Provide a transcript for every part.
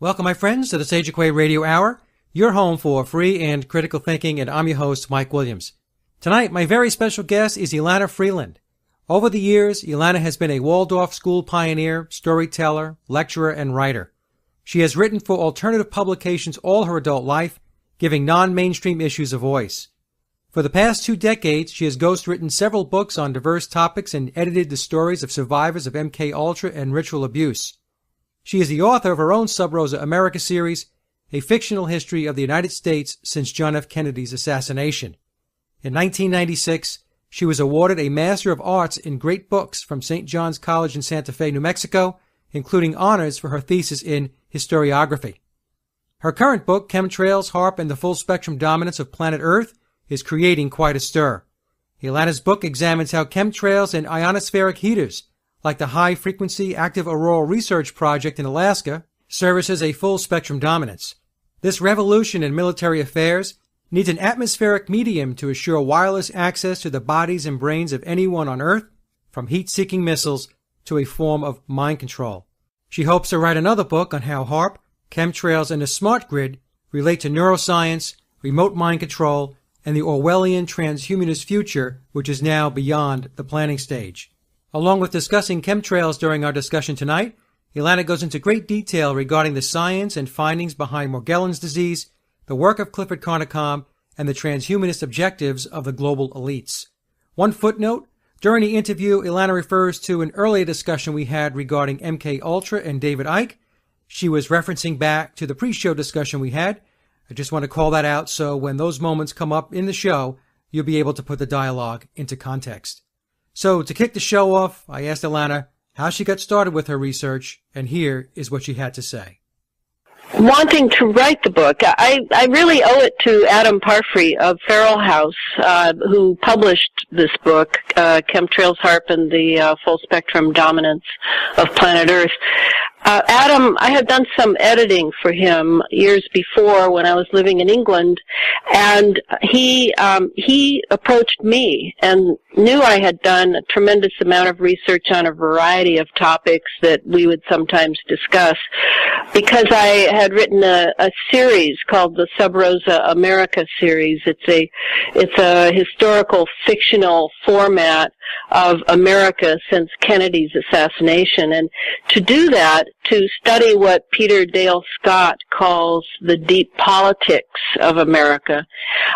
Welcome, my friends, to the Sage of Quay Radio Hour, your home for free and critical thinking, and I'm your host, Mike Williams. Tonight, my very special guest is Elana Freeland. Over the years, Elana has been a Waldorf school pioneer, storyteller, lecturer, and writer. She has written for alternative publications all her adult life, giving non-mainstream issues a voice. For the past 2 decades, she has ghostwritten several books on diverse topics and edited the stories of survivors of MKUltra and ritual abuse. She is the author of her own Sub Rosa America series, a fictional history of the United States since John F. Kennedy's assassination. In 1996, she was awarded a Master of Arts in Great Books from St. John's College in Santa Fe, New Mexico, including honors for her thesis in historiography. Her current book, Chemtrails, HAARP, and the Full Spectrum Dominance of Planet Earth, is creating quite a stir. Elana's book examines how chemtrails and ionospheric heaters, like the High Frequency Active Auroral Research Project in Alaska, services a full spectrum dominance. This revolution in military affairs needs an atmospheric medium to assure wireless access to the bodies and brains of anyone on Earth, from heat-seeking missiles to a form of mind control. She hopes to write another book on how HAARP, chemtrails, and the smart grid relate to neuroscience, remote mind control, and the Orwellian transhumanist future, which is now beyond the planning stage. Along with discussing chemtrails during our discussion tonight, Elana goes into great detail regarding the science and findings behind Morgellons disease, the work of Clifford Carnicom, and the transhumanist objectives of the global elites. One footnote, during the interview, Elana refers to an earlier discussion we had regarding MKUltra and David Icke. She was referencing back to the pre-show discussion we had. I just want to call that out so when those moments come up in the show, you'll be able to put the dialogue into context. So, to kick the show off, I asked Elana how she got started with her research, and here is what she had to say. Wanting to write the book, I really owe it to Adam Parfrey of Feral House, who published this book, Chemtrails, HAARP, and the Full Spectrum Dominance of Planet Earth. Adam, I had done some editing for him years before when I was living in England, and he approached me and knew I had done a tremendous amount of research on a variety of topics that we would sometimes discuss, because I had written a series called the Sub Rosa America series. It's a historical fictional format of America since Kennedy's assassination, and to do that, to study what Peter Dale Scott calls the deep politics of America,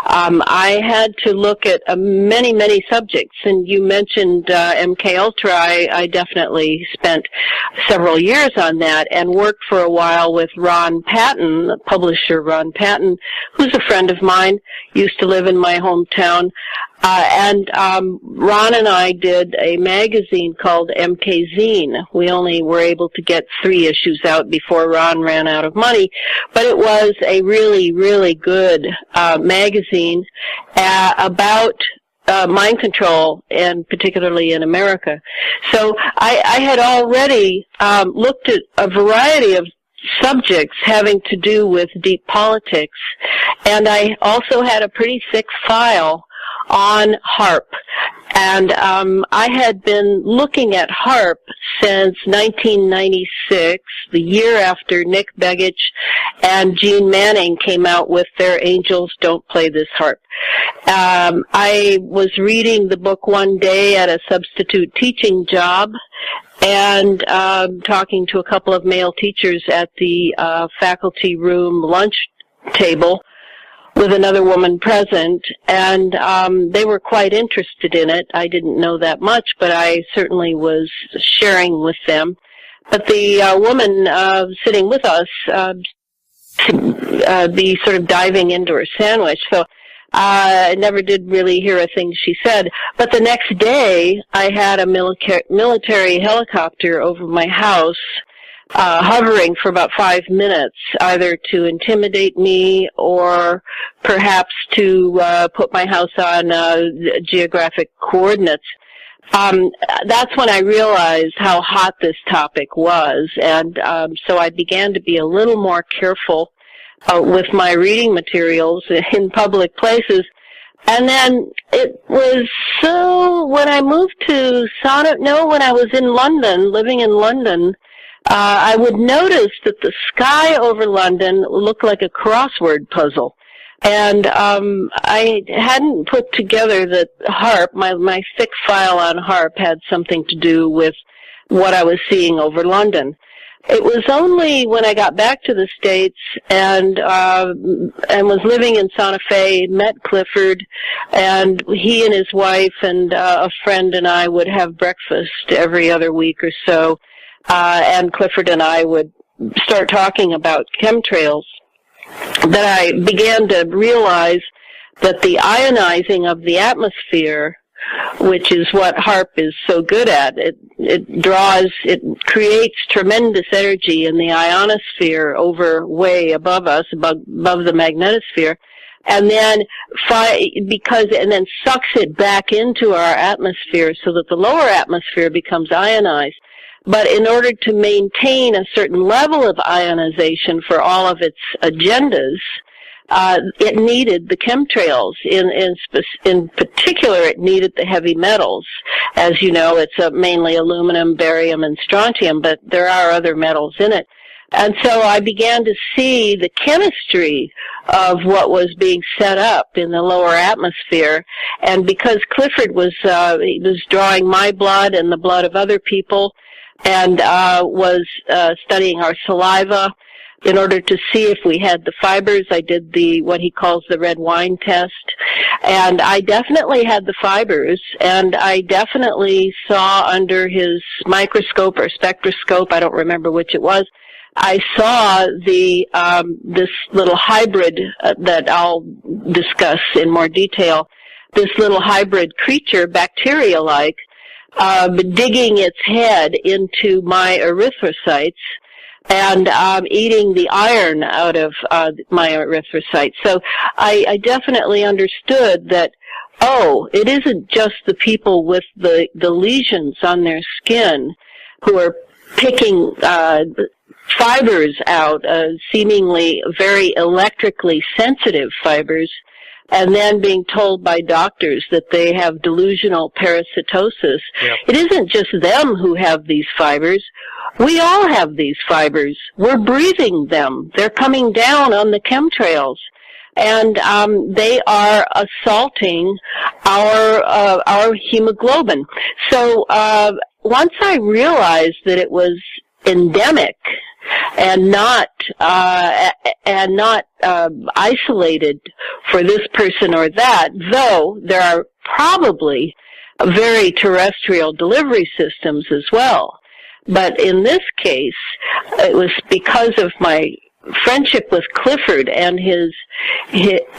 I had to look at many subjects. And you mentioned MKUltra. I definitely spent several years on that and worked for a while with Ron Patton, the publisher Ron Patton, who's a friend of mine, used to live in my hometown. Ron and I did a magazine called MK Zine. We only were able to get 3 issues out before Ron ran out of money, but it was a really good magazine about mind control, and particularly in America. So I had already looked at a variety of subjects having to do with deep politics, and I also had a pretty thick file on HAARP. And I had been looking at HAARP since 1996, the year after Nick Begich and Gene Manning came out with their Angels Don't Play This HAARP. I was reading the book one day at a substitute teaching job, and talking to a couple of male teachers at the faculty room lunch table with another woman present, and they were quite interested in it. I didn't know that much, but I certainly was sharing with them. But the woman sitting with us be sort of diving into her sandwich, so I never did really hear a thing she said. But the next day, I had a military helicopter over my house, hovering for about 5 minutes, either to intimidate me or perhaps to put my house on geographic coordinates. That's when I realized how hot this topic was, and so I began to be a little more careful with my reading materials in public places. And then it was so, when I moved to when I was in London, living in London, I would notice that the sky over London looked like a crossword puzzle. And I hadn't put together that HAARP, my thick file on HAARP, had something to do with what I was seeing over London. It was only when I got back to the States and was living in Santa Fe, met Clifford, and he and his wife and a friend and I would have breakfast every other week or so, and Clifford and I would start talking about chemtrails, that I began to realize that the ionizing of the atmosphere, which is what HAARP is so good at, it creates tremendous energy in the ionosphere way above us, above the magnetosphere, and then sucks it back into our atmosphere so that the lower atmosphere becomes ionized. But in order to maintain a certain level of ionization for all of its agendas, it needed the chemtrails. In particular, it needed the heavy metals. As you know, it's mainly aluminum, barium, and strontium, but there are other metals in it. And so I began to see the chemistry of what was being set up in the lower atmosphere. And because Clifford was drawing my blood and the blood of other people, and was studying our saliva in order to see if we had the fibers. I did what he calls the red wine test, and I definitely had the fibers, and I definitely saw under his microscope or spectroscope, I don't remember which it was, I saw this little hybrid that I'll discuss in more detail, this little hybrid creature, bacteria-like, digging its head into my erythrocytes and eating the iron out of my erythrocytes. So I definitely understood that, it isn't just the people with the lesions on their skin who are picking fibers out, seemingly very electrically sensitive fibers, and then being told by doctors that they have delusional parasitosis. Yep. It isn't just them who have these fibers. We all have these fibers. We're breathing them. They're coming down on the chemtrails. And they are assaulting our hemoglobin. So once I realized that it was endemic and not isolated for this person or that, though there are probably very terrestrial delivery systems as well. But in this case, it was because of my friendship with Clifford and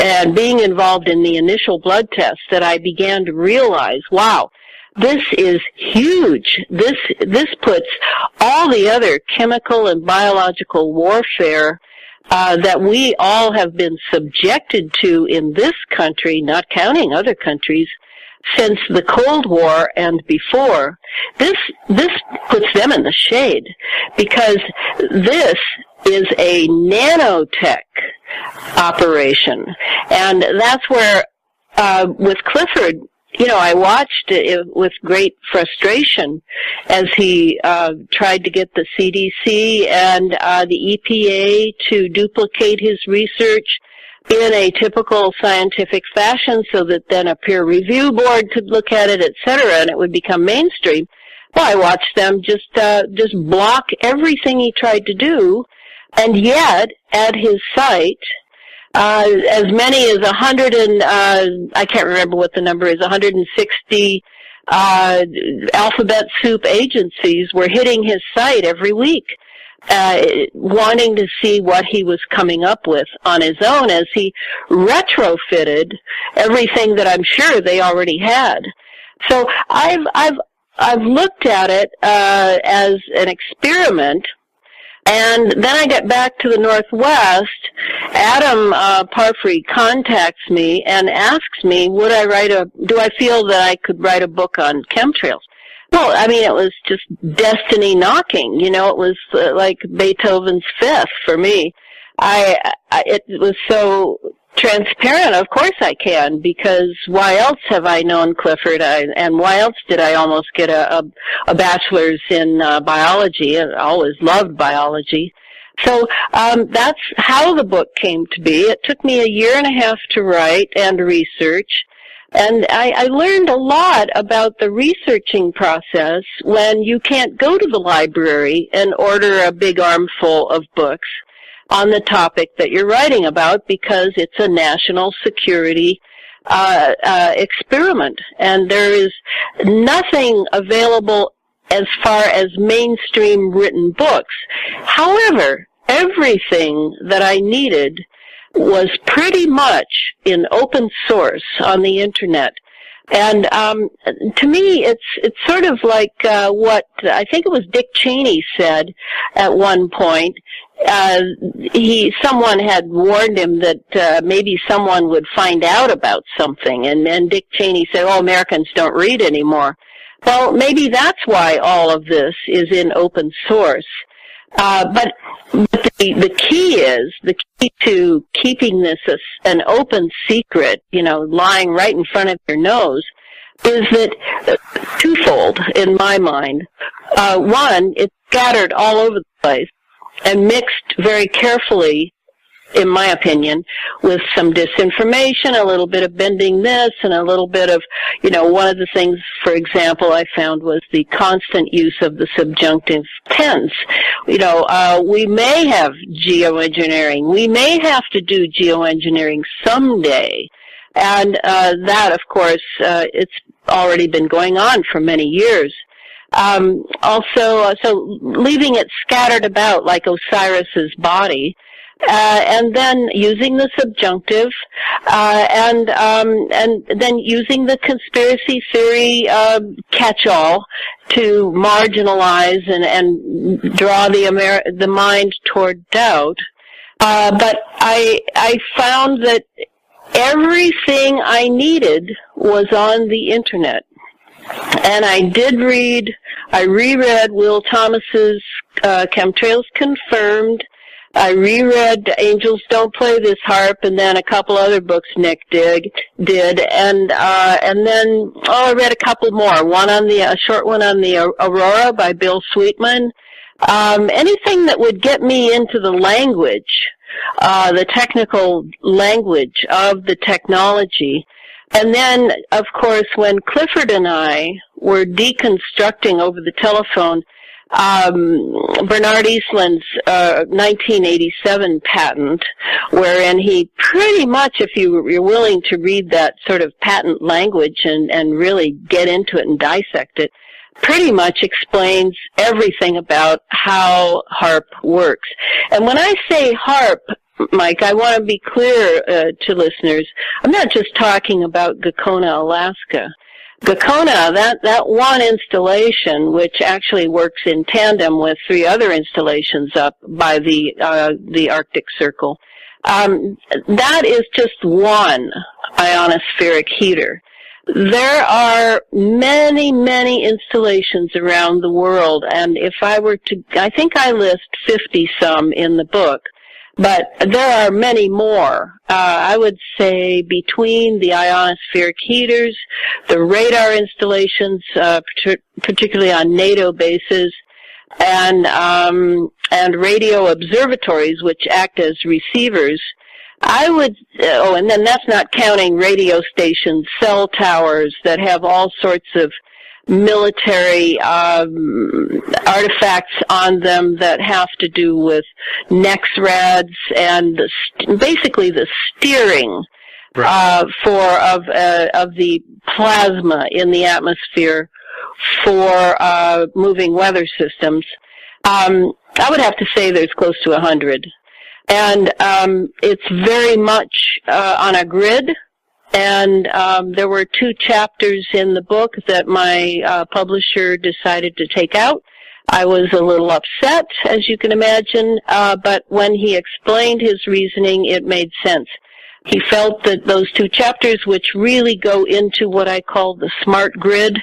and being involved in the initial blood test that I began to realize, wow, this is huge. This puts all the other chemical and biological warfare that we all have been subjected to in this country, not counting other countries, since the Cold War and before. This puts them in the shade, because this is a nanotech operation. And that's where, with Clifford, I watched it with great frustration as he tried to get the CDC and the EPA to duplicate his research in a typical scientific fashion so that then a peer review board could look at it, etc., and it would become mainstream. Well, I watched them just block everything he tried to do, and yet at his site, as many as 100 and I can't remember what the number is, 160 alphabet soup agencies were hitting his site every week, wanting to see what he was coming up with on his own as he retrofitted everything that I'm sure they already had. So I've looked at it as an experiment. And then I get back to the Northwest. Adam Parfrey contacts me and asks me, do I feel that I could write a book on chemtrails? Well, I mean, it was just destiny knocking. It was like Beethoven's Fifth for me. It was so transparent, of course I can, because why else have I known Clifford, and why else did I almost get a bachelor's in biology? I always loved biology. So that's how the book came to be. It took me 1.5 years to write and research, and I learned a lot about the researching process when you can't go to the library and order a big armful of books on the topic that you're writing about, because it's a national security experiment, and there is nothing available as far as mainstream written books. However, everything that I needed was pretty much in open source on the internet. And to me, it's sort of like what I think it was Dick Cheney said at one point. Someone had warned him that maybe someone would find out about something, and Dick Cheney said, "Oh, Americans don't read anymore." Well, maybe that's why all of this is in open source. But the key to keeping this an open secret, lying right in front of your nose, is that twofold in my mind. One, it's scattered all over the place and mixed very carefully, in my opinion, with some disinformation, a little bit of bending this, and a little bit of, one of the things, for example, I found was the constant use of the subjunctive tense. We may have geoengineering. We may have to do geoengineering someday. And that, of course, it's already been going on for many years. So leaving it scattered about like Osiris's body, and then using the subjunctive, and then using the conspiracy theory catch-all to marginalize and draw the mind toward doubt. But I found that everything I needed was on the internet. And I reread Will Thomas's Chemtrails Confirmed. I reread Angels Don't Play This Harp, and then a couple other books Nick did, and then I read a couple more. A short one on the Aurora by Bill Sweetman. Anything that would get me into the language, the technical language of the technology. And then, of course, when Clifford and I were deconstructing over the telephone Bernard Eastland's 1987 patent, wherein he pretty much, if you're willing to read that sort of patent language and really get into it and dissect it, pretty much explains everything about how HARP works. And when I say HARP, Mike, I want to be clear to listeners. I'm not just talking about Gakona, Alaska. Gakona, that one installation, which actually works in tandem with 3 other installations up by the Arctic Circle, that is just one ionospheric heater. There are many, many installations around the world, and if I were to, I think I list 50-some in the book, but there are many more. I would say between the ionospheric heaters, the radar installations, particularly on NATO bases, and radio observatories, which act as receivers. And then that's not counting radio stations, cell towers that have all sorts of military artifacts on them that have to do with NEXRADs and basically the steering of the plasma in the atmosphere for moving weather systems. I would have to say there's close to 100. And it's very much on a grid. And there were 2 chapters in the book that my publisher decided to take out. I was a little upset, as you can imagine, but when he explained his reasoning, it made sense. He felt that those 2 chapters, which really go into what I call the smart grid,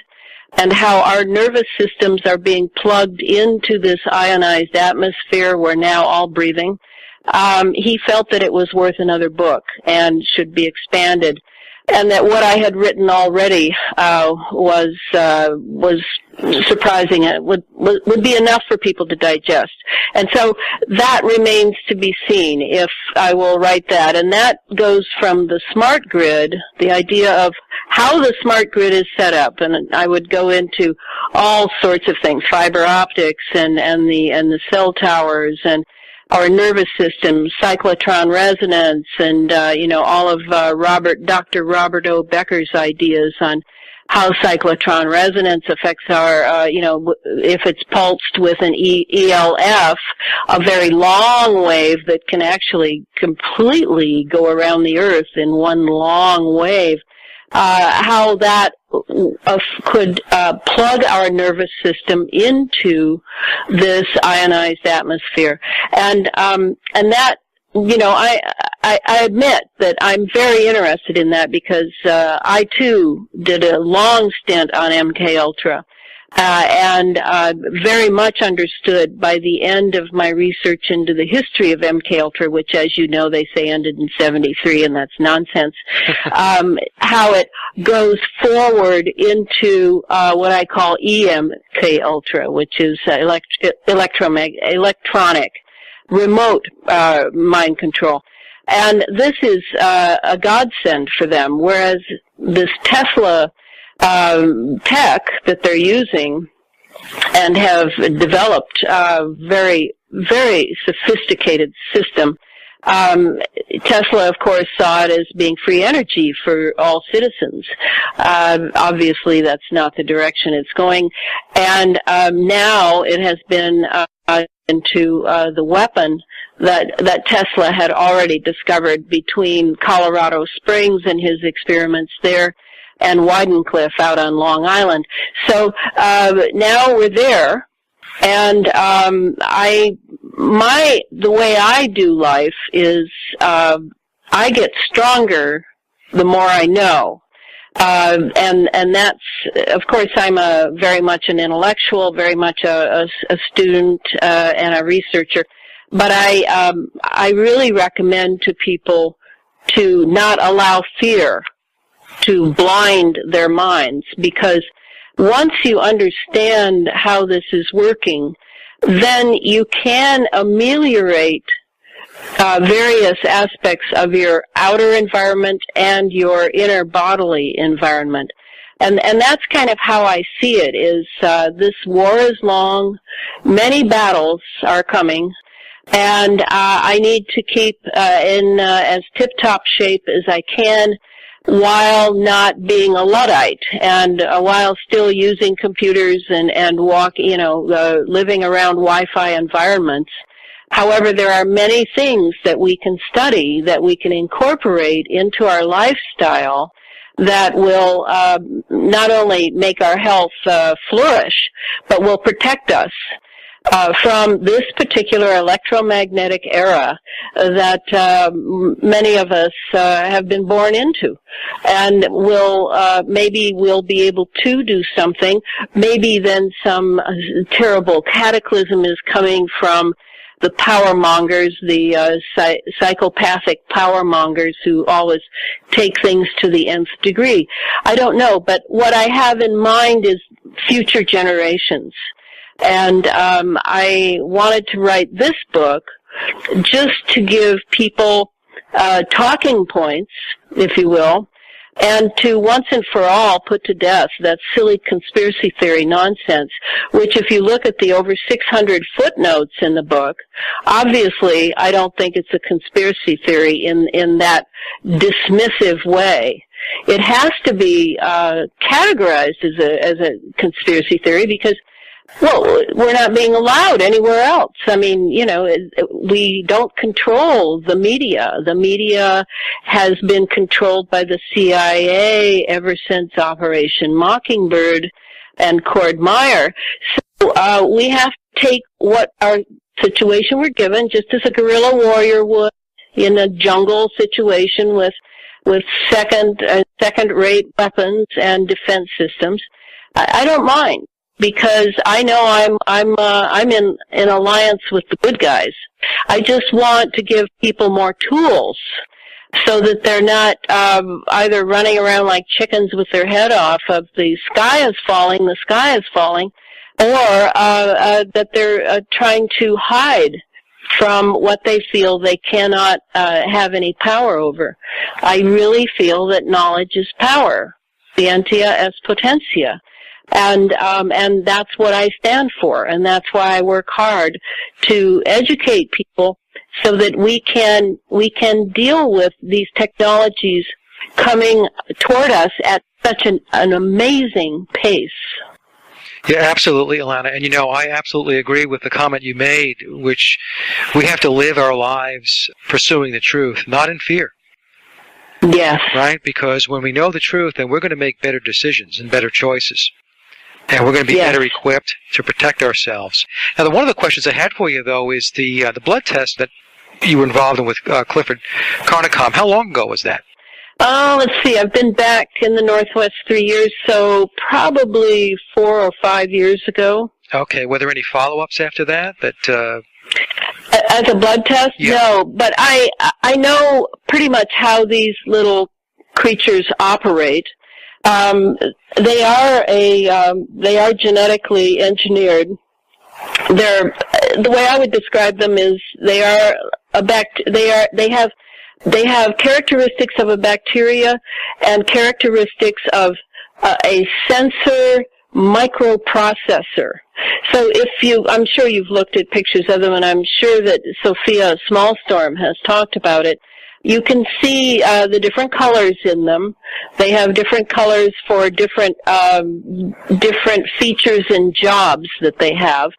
and how our nervous systems are being plugged into this ionized atmosphere we're now all breathing, he felt that it was worth another book and should be expanded, and that what I had written already was surprising. It would be enough for people to digest. And so that remains to be seen if I will write that. And that goes from the smart grid, the idea of how the smart grid is set up. And I would go into all sorts of things, fiber optics and the cell towers and our nervous system, cyclotron resonance, and all of Dr. Robert O. Becker's ideas on how cyclotron resonance affects our, if it's pulsed with an ELF, a very long wave that can actually completely go around the Earth in one long wave, how that could plug our nervous system into this ionized atmosphere, and that, I admit that I'm very interested in that because I too did a long stint on MK Ultra, and very much understood by the end of my research into the history of MK Ultra, which, as you know, they say ended in '73, and that's nonsense. How it goes forward into what I call EMK Ultra, which is electronic remote mind control. And this is a godsend for them, whereas this Tesla tech that they're using and have developed a very, very sophisticated system. Tesla, of course, saw it as being free energy for all citizens. Obviously, that's not the direction it's going. And now it has been into the weapon that Tesla had already discovered between Colorado Springs and his experiments there and Weidencliff out on Long Island. So now we're there, and the way I do life is I get stronger the more I know. And that's, of course, I'm very much an intellectual, very much a student and a researcher. But I really recommend to people to not allow fear to blind their minds, because once you understand how this is working, then you can ameliorate various aspects of your outer environment and your inner bodily environment. And that's kind of how I see it, is this war is long, many battles are coming, and I need to keep in as tip-top shape as I can while not being a Luddite, and while still using computers and living around Wi-Fi environments. However, there are many things that we can study, that we can incorporate into our lifestyle that will not only make our health flourish, but will protect us from this particular electromagnetic era that many of us have been born into, and maybe we'll be able to do something. Maybe then some terrible cataclysm is coming from the power mongers, the psychopathic power mongers who always take things to the nth degree. I don't know, but what I have in mind is future generations. And I wanted to write this book just to give people talking points, if you will, and to once and for all put to death that silly conspiracy theory nonsense, which, if you look at the over 600 footnotes in the book, obviously I don't think it's a conspiracy theory in that dismissive way. It has to be categorized as a conspiracy theory because, well, we're not being allowed anywhere else. I mean, we don't control the media. The media has been controlled by the CIA ever since Operation Mockingbird and Cord Meyer. So we have to take what our situation we're given, just as a guerrilla warrior would in a jungle situation with second-rate weapons and defense systems. I don't mind. because I know I'm in alliance with the good guys. I just want to give people more tools so that they're not either running around like chickens with their head off of the sky is falling, or that they're trying to hide from what they feel they cannot have any power over. I really feel that knowledge is power, scientia est potentia, and that's what I stand for, and that's why I work hard to educate people so that we can deal with these technologies coming toward us at such an amazing pace. Yeah, absolutely, Elana. And I absolutely agree with the comment you made, which we have to live our lives pursuing the truth, not in fear. Yes. Right? Because when we know the truth, then we're going to make better decisions and better choices. And we're going to be better equipped to protect ourselves. Now, one of the questions I had for you, though, is the blood test that you were involved in with Clifford Carnicom. How long ago was that? Let's see. I've been back in the Northwest 3 years, so probably 4 or 5 years ago. Okay. Were there any follow-ups after that? As a blood test? Yeah. No, but I know pretty much how these little creatures operate. They are genetically engineered. The way I would describe them is they have characteristics of a bacteria and characteristics of a sensor microprocessor. So I'm sure you've looked at pictures of them, and I'm sure that Sophia Smallstorm has talked about it. You can see the different colors in them. They have different colors for different features and jobs that they have.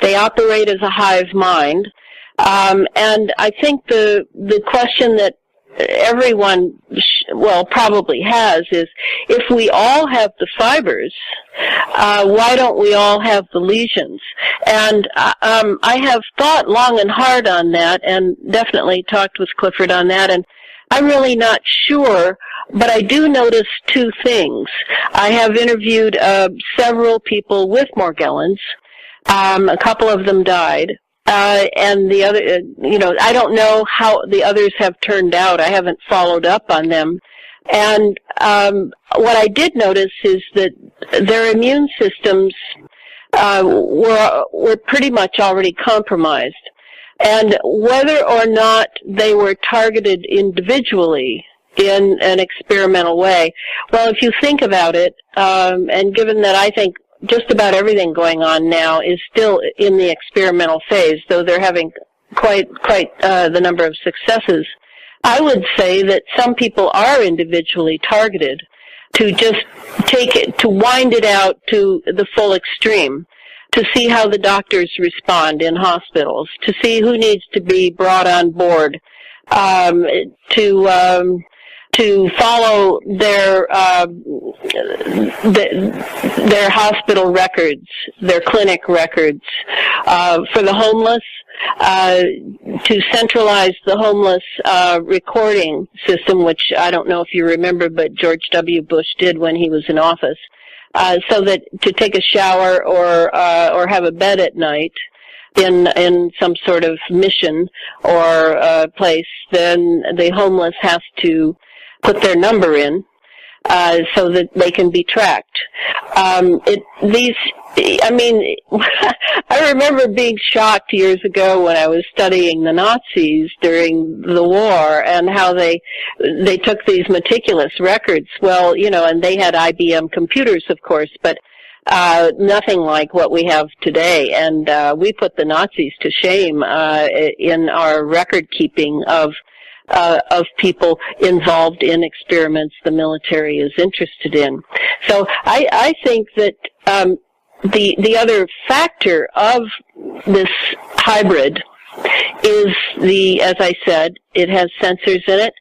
They operate as a hive mind. And I think the question that everyone probably has is, if we all have the fibers, why don't we all have the lesions? And I have thought long and hard on that, and definitely talked with Clifford on that, and I'm really not sure, but I do notice two things. I have interviewed several people with Morgellons. A couple of them died. And the other, I don't know how the others have turned out. I haven't followed up on them. And what I did notice is that their immune systems were pretty much already compromised. And whether or not they were targeted individually in an experimental way, well, if you think about it, and given that I think just about everything going on now is still in the experimental phase, though they're having quite the number of successes, I would say that some people are individually targeted to just to wind it out to the full extreme, to see how the doctors respond in hospitals, to see who needs to be brought on board, to follow their hospital records, their clinic records. For the homeless, to centralize the homeless recording system, which I don't know if you remember, but George W. Bush did when he was in office, so that to take a shower or have a bed at night in some sort of mission or place, then the homeless have to put their number in so that they can be tracked. I remember being shocked years ago when I was studying the Nazis during the war and how they took these meticulous records. Well, and they had IBM computers, of course, but nothing like what we have today. And we put the Nazis to shame in our record keeping of people involved in experiments the military is interested in. So I think that the other factor of this hybrid is as I said, it has sensors in it.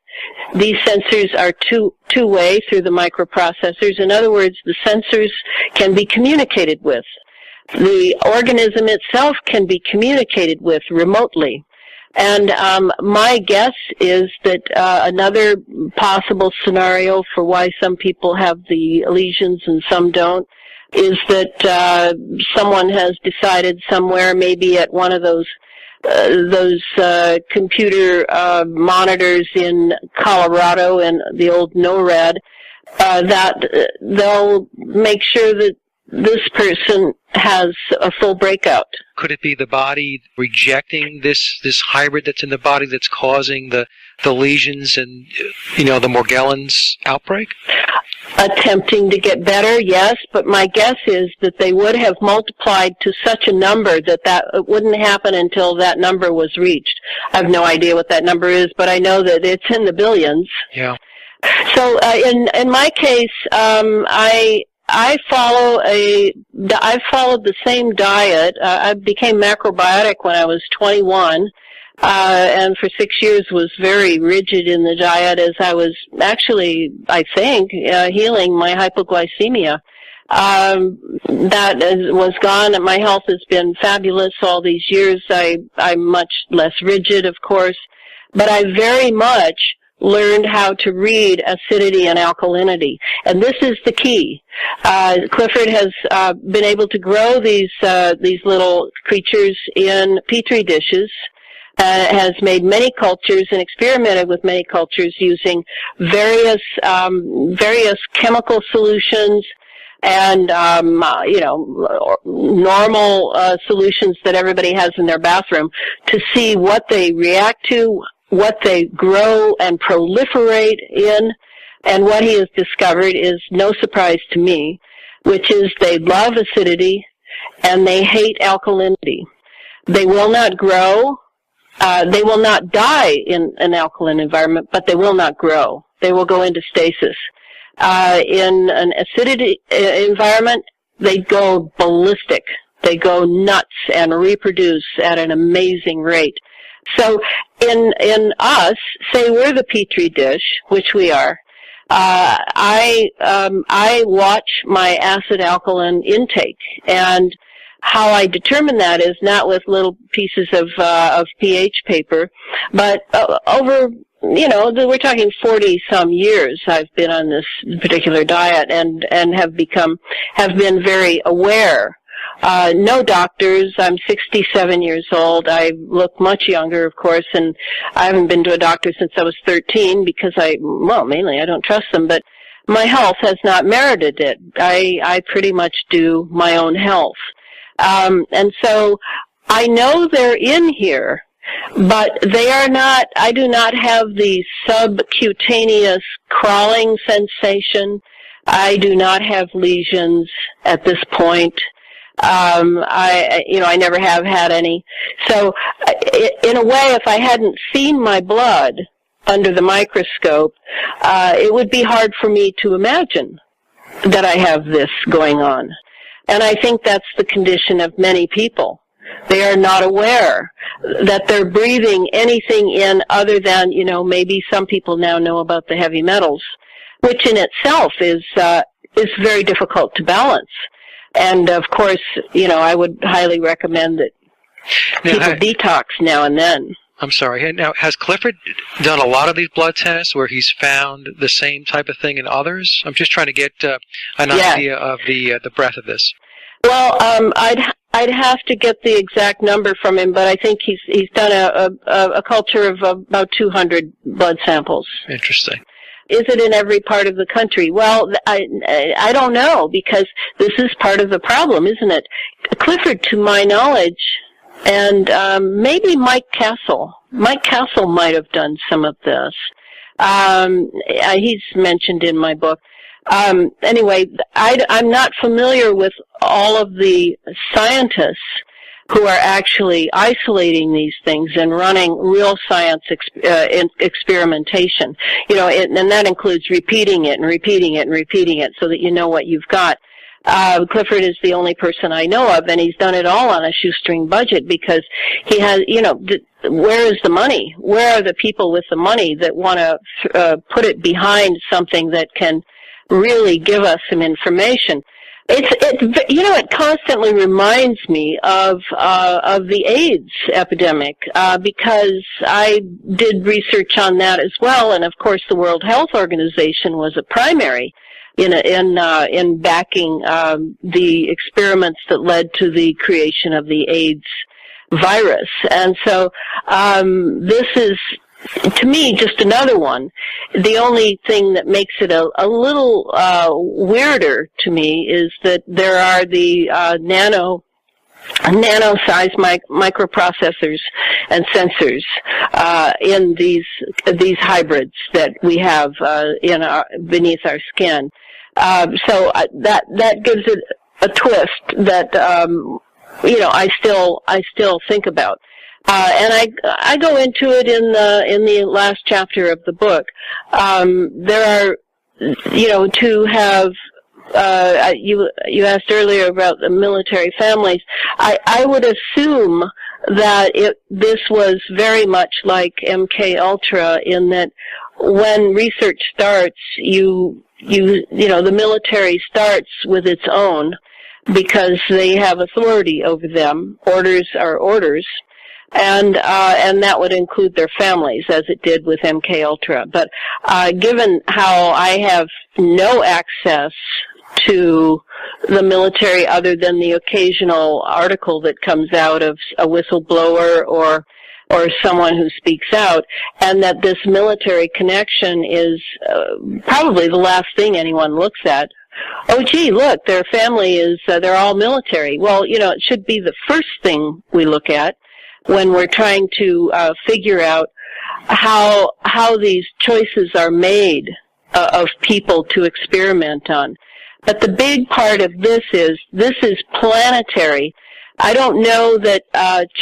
These sensors are two-way through the microprocessors. In other words, the sensors can be communicated with. The organism itself can be communicated with remotely. And my guess is that another possible scenario for why some people have the lesions and some don't is that someone has decided somewhere, maybe at one of those computer monitors in Colorado and the old NORAD, that they'll make sure that this person has a full breakout. Could it be the body rejecting this hybrid that's in the body that's causing the lesions and, the Morgellons outbreak? Attempting to get better, yes, but my guess is that they would have multiplied to such a number that it wouldn't happen until that number was reached. I have no idea what that number is, but I know that it's in the billions. Yeah. So in my case, I followed the same diet. I became macrobiotic when I was 21. And for 6 years was very rigid in the diet as I was actually, I think, healing my hypoglycemia. That was gone. My health has been fabulous all these years. I'm much less rigid, of course, but I very much learned how to read acidity and alkalinity. And this is the key. Clifford has been able to grow these little creatures in petri dishes. Has made many cultures and experimented with many cultures using various chemical solutions and normal solutions that everybody has in their bathroom to see what they react to, what they grow and proliferate in. And what he has discovered is no surprise to me, which is they love acidity and they hate alkalinity. They will not grow. They will not die in an alkaline environment, but they will not grow. They will go into stasis. In an acidity environment, they go ballistic. They go nuts and reproduce at an amazing rate. So in us, say we're the petri dish, which we are, I watch my acid alkaline intake, and how I determine that is not with little pieces of pH paper, but over, we're talking 40 some years I've been on this particular diet and have been very aware. No doctors. I'm 67 years old. I look much younger, of course, and I haven't been to a doctor since I was 13 because mainly I don't trust them, but my health has not merited it. I pretty much do my own health. And so I know they're in here, but they are not, I do not have the subcutaneous crawling sensation. I do not have lesions at this point. I never have had any. So in a way, if I hadn't seen my blood under the microscope, it would be hard for me to imagine that I have this going on. And I think that's the condition of many people. They are not aware that they're breathing anything in other than, maybe some people now know about the heavy metals, which in itself is very difficult to balance. And of course, I would highly recommend that people detox now and then. I'm sorry. Now, has Clifford done a lot of these blood tests where he's found the same type of thing in others? I'm just trying to get an idea of the breadth of this. Well, I'd have to get the exact number from him, but I think he's done a culture of about 200 blood samples. Interesting. Is it in every part of the country? Well, I don't know, because this is part of the problem, isn't it? Clifford, to my knowledge, and maybe Mike Castle. Mike Castle might have done some of this. He's mentioned in my book. Anyway, I'm not familiar with all of the scientists who are actually isolating these things and running real science experimentation. And that includes repeating it and repeating it and repeating it so that you know what you've got. Clifford is the only person I know of, and he's done it all on a shoestring budget because he has, where is the money? Where are the people with the money that want to put it behind something that can really give us some information? It constantly reminds me of the AIDS epidemic, because I did research on that as well, and of course the World Health Organization was a primary in backing the experiments that led to the creation of the AIDS virus. And so this is, to me, just another one. The only thing that makes it a little weirder to me is that there are the nano-sized microprocessors and sensors in these hybrids that we have beneath our skin. So that gives it a twist that I still think about. And I go into it in the last chapter of the book. There are, to have, you asked earlier about the military families. I would assume that this was very much like MK Ultra in that when research starts, the military starts with its own because they have authority over them. Orders are orders. And that would include their families, as it did with MK Ultra. But given how I have no access to the military other than the occasional article that comes out of a whistleblower or someone who speaks out, and that this military connection is probably the last thing anyone looks at. Oh, gee, look, their family is, they're all military. Well, it should be the first thing we look at when we're trying to figure out how these choices are made of people to experiment on. But the big part of this is planetary. I don't know that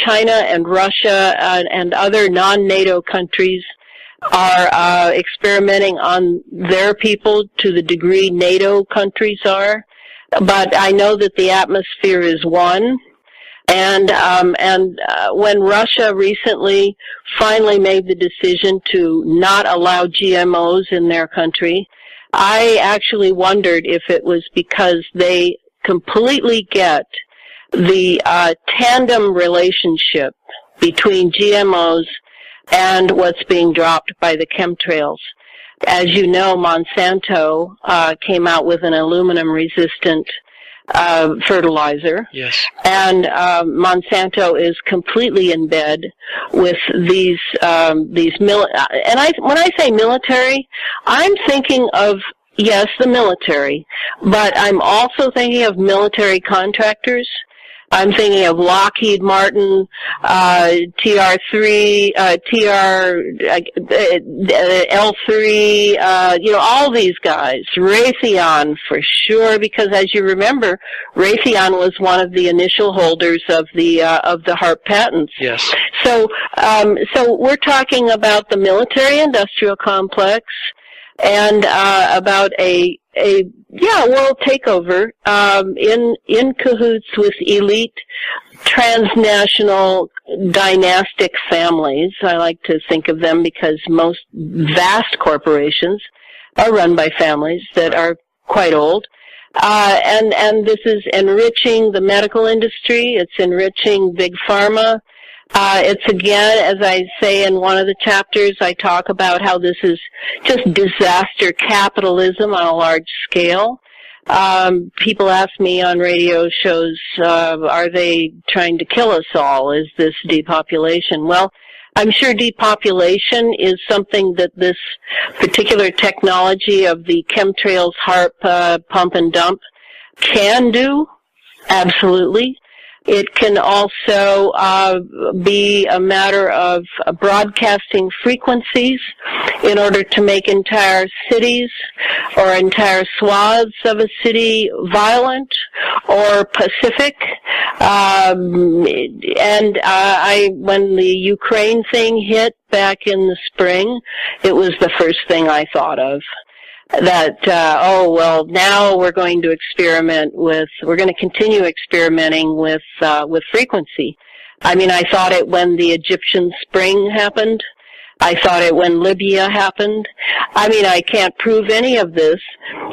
China and Russia and other non-NATO countries are experimenting on their people to the degree NATO countries are, but I know that the atmosphere is one. And when Russia recently finally made the decision to not allow GMOs in their country, I actually wondered if it was because they completely get the tandem relationship between GMOs and what's being dropped by the chemtrails. As you know, Monsanto came out with an aluminum-resistant fertilizer. Yes. And Monsanto is completely in bed with these when I say military, I'm thinking of, yes, the military, but I'm also thinking of military contractors. I'm thinking of Lockheed Martin, TR3, L3, all these guys. Raytheon for sure, because as you remember, Raytheon was one of the initial holders of the HARP patents. Yes. So we're talking about the military-industrial complex and about a world takeover in cahoots with elite transnational dynastic families. I like to think of them because most vast corporations are run by families that are quite old. And this is enriching the medical industry. It's enriching big pharma. It's again, as I say in one of the chapters, I talk about how this is just disaster capitalism on a large scale. People ask me on radio shows, are they trying to kill us all? Is this depopulation? Well, I'm sure depopulation is something that this particular technology of the chemtrails, HARP, pump and dump can do. Absolutely. It can also be a matter of broadcasting frequencies in order to make entire cities or entire swaths of a city violent or pacific. When the Ukraine thing hit back in the spring, it was the first thing I thought of. That, now we're going to continue experimenting with frequency. I mean, I thought it when the Egyptian spring happened. I thought it when Libya happened. I mean, I can't prove any of this,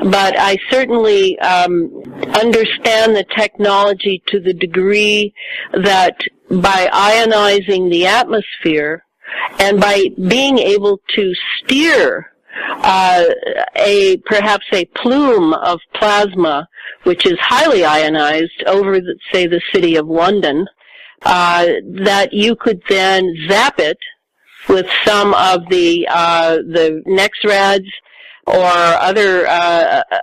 but I certainly understand the technology to the degree that by ionizing the atmosphere and by being able to steer perhaps a plume of plasma, which is highly ionized over, say, the city of London, that you could then zap it with some of the NexRads or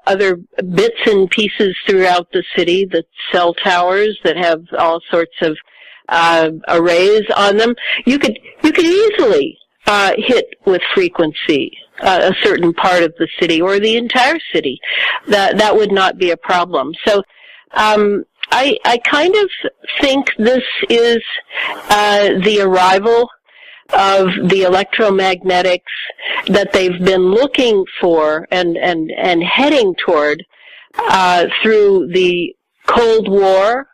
other bits and pieces throughout the city, the cell towers that have all sorts of arrays on them. You could easily hit with frequency a certain part of the city or the entire city. That would not be a problem. So I kind of think this is the arrival of the electromagnetics that they've been looking for and heading toward through the Cold War,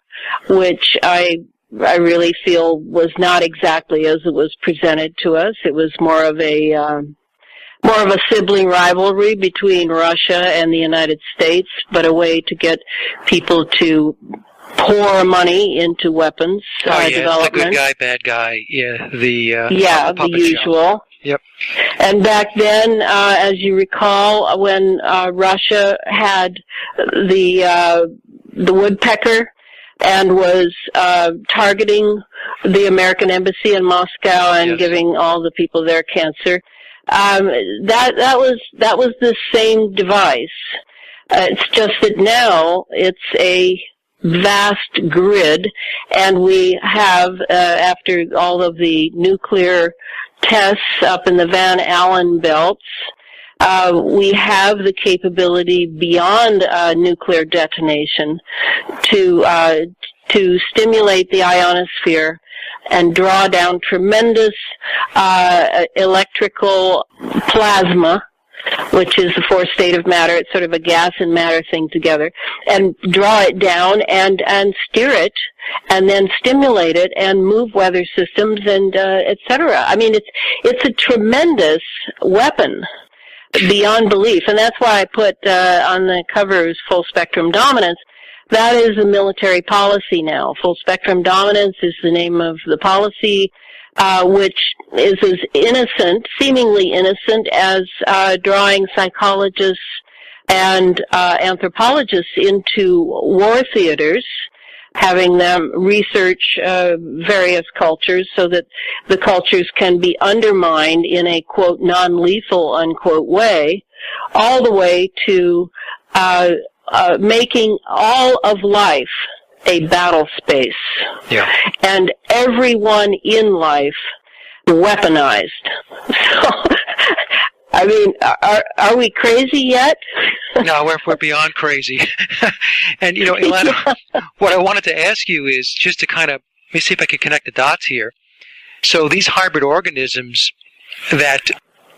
which I really feel was not exactly as it was presented to us. It was more of a sibling rivalry between Russia and the United States, but a way to get people to pour money into weapons development. The good guy, bad guy. Yeah, the usual. Show. Yep. And back then, as you recall, when Russia had the woodpecker and was targeting the American embassy in Moscow and giving all the people there cancer, that was the same device. It's just that now it's a vast grid, and we have, after all of the nuclear tests up in the Van Allen belts, we have the capability beyond nuclear detonation to stimulate the ionosphere and draw down tremendous electrical plasma, which is the fourth state of matter. It's sort of a gas and matter thing together, and draw it down and steer it, and then stimulate it and move weather systems and et cetera. I mean, it's a tremendous weapon beyond belief, and that's why I put on the cover Full Spectrum Dominance. That is a military policy now. Full Spectrum Dominance is the name of the policy, which is as innocent, seemingly innocent, as drawing psychologists and anthropologists into war theaters, having them research various cultures so that the cultures can be undermined in a, quote, non-lethal, unquote, way, all the way to making all of life a battle space. Yeah. And everyone in life weaponized. So, I mean, are we crazy yet? No, we're beyond crazy. And, Elana, what I wanted to ask you is just to kind of, let me see if I can connect the dots here. So these hybrid organisms that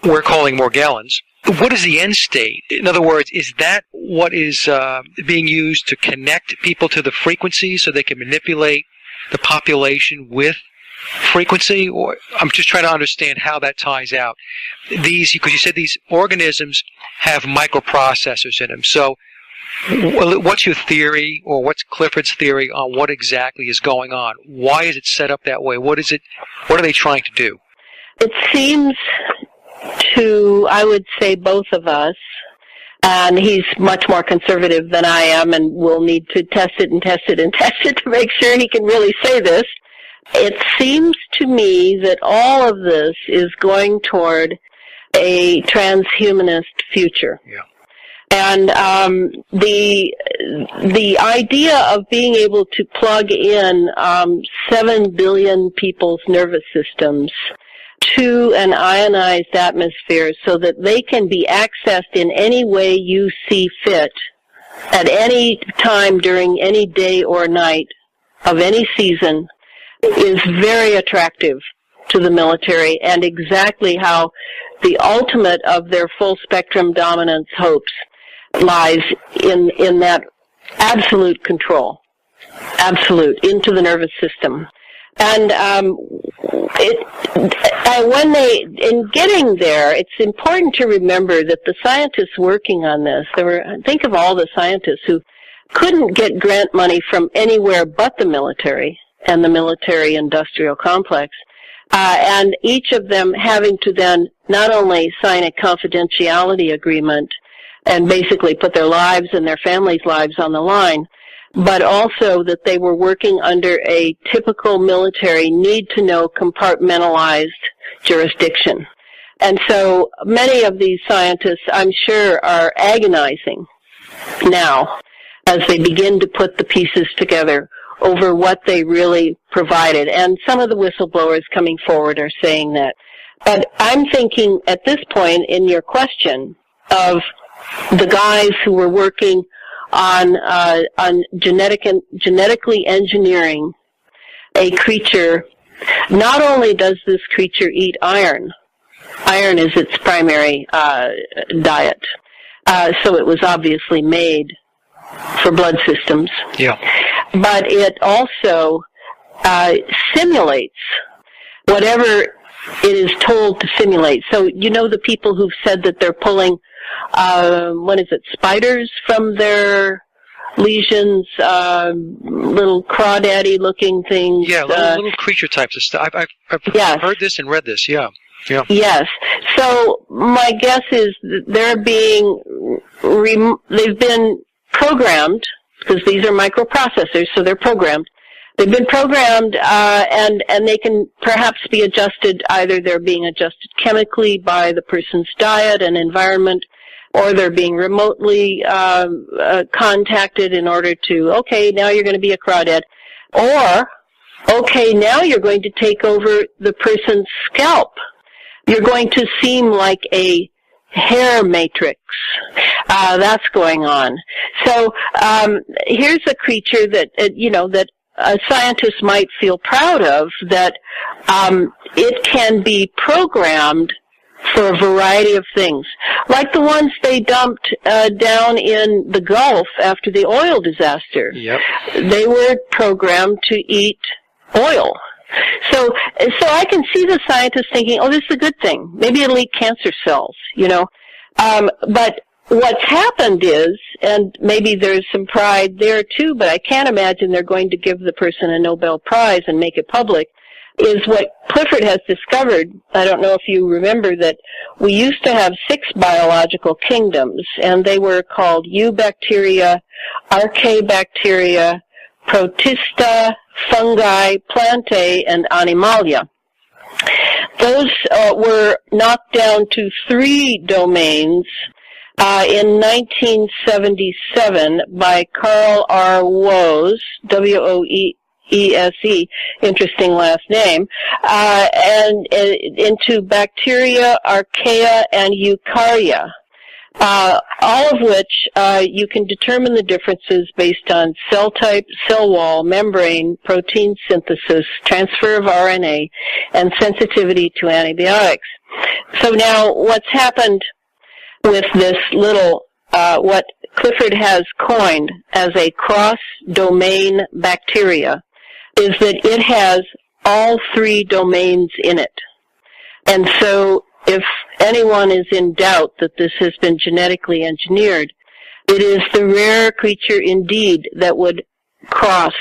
we're calling Morgellons, what is the end state? In other words, is that what is being used to connect people to the frequency so they can manipulate the population with frequency? Or I'm just trying to understand how that ties out. Because you said these organisms have microprocessors in them. So what's your theory, or what's Clifford's theory on what exactly is going on? Why is it set up that way? What are they trying to do? It seems to, I would say, both of us, and he's much more conservative than I am, and we'll need to test it and test it and test it to make sure he can really say this. It seems to me that all of this is going toward a transhumanist future. Yeah. And the idea of being able to plug in 7 billion people's nervous systems to an ionized atmosphere so that they can be accessed in any way you see fit at any time during any day or night of any season is very attractive to the military, and exactly how the ultimate of their full spectrum dominance hopes lies in that absolute control, absolute, into the nervous system. And in getting there, it's important to remember that the scientists working on this, think of all the scientists who couldn't get grant money from anywhere but the military and the military-industrial complex. and each of them having to then not only sign a confidentiality agreement and basically put their lives and their families' lives on the line, but also that they were working under a typical military need-to-know compartmentalized jurisdiction. And so many of these scientists, I'm sure, are agonizing now as they begin to put the pieces together over what they really provided. And some of the whistleblowers coming forward are saying that. But I'm thinking at this point in your question of the guys who were working on genetically engineering a creature. Not only does this creature eat iron is its primary diet, so it was obviously made for blood systems. Yeah. But it also simulates whatever it is told to simulate. So you know the people who've said that they're pulling spiders from their lesions, little crawdaddy-looking things. Yeah, little creature types of stuff. I've heard this and read this, yeah. Yeah. Yes. So my guess is that they've been programmed, because these are microprocessors, so they're programmed. They've been programmed, and they can perhaps be adjusted. Either they're being adjusted chemically by the person's diet and environment, or they're being remotely contacted in order to, okay, now you're going to be a crawdad, or, okay, now you're going to take over the person's scalp. You're going to seem like a hair matrix. That's going on. So here's a creature that, that a scientist might feel proud of, that it can be programmed for a variety of things, like the ones they dumped down in the Gulf after the oil disaster. Yep. They were programmed to eat oil. So I can see the scientists thinking, oh, this is a good thing. Maybe it'll eat cancer cells, But what's happened is, and maybe there's some pride there too, but I can't imagine they're going to give the person a Nobel Prize and make it public, is what Clifford has discovered. I don't know if you remember that we used to have 6 biological kingdoms, and they were called Eubacteria, Archaebacteria, Protista, Fungi, Plantae, and Animalia. Those were knocked down to 3 domains in 1977 by Carl R. Woese, W-O-E-S-E, interesting last name, and into bacteria, archaea, and eukarya. All of which you can determine the differences based on cell type, cell wall, membrane, protein synthesis, transfer of RNA, and sensitivity to antibiotics. So now what's happened with this little, what Clifford has coined as a cross-domain bacteria, is that it has all 3 domains in it. And so if anyone is in doubt that this has been genetically engineered, it is the rare creature indeed that would cross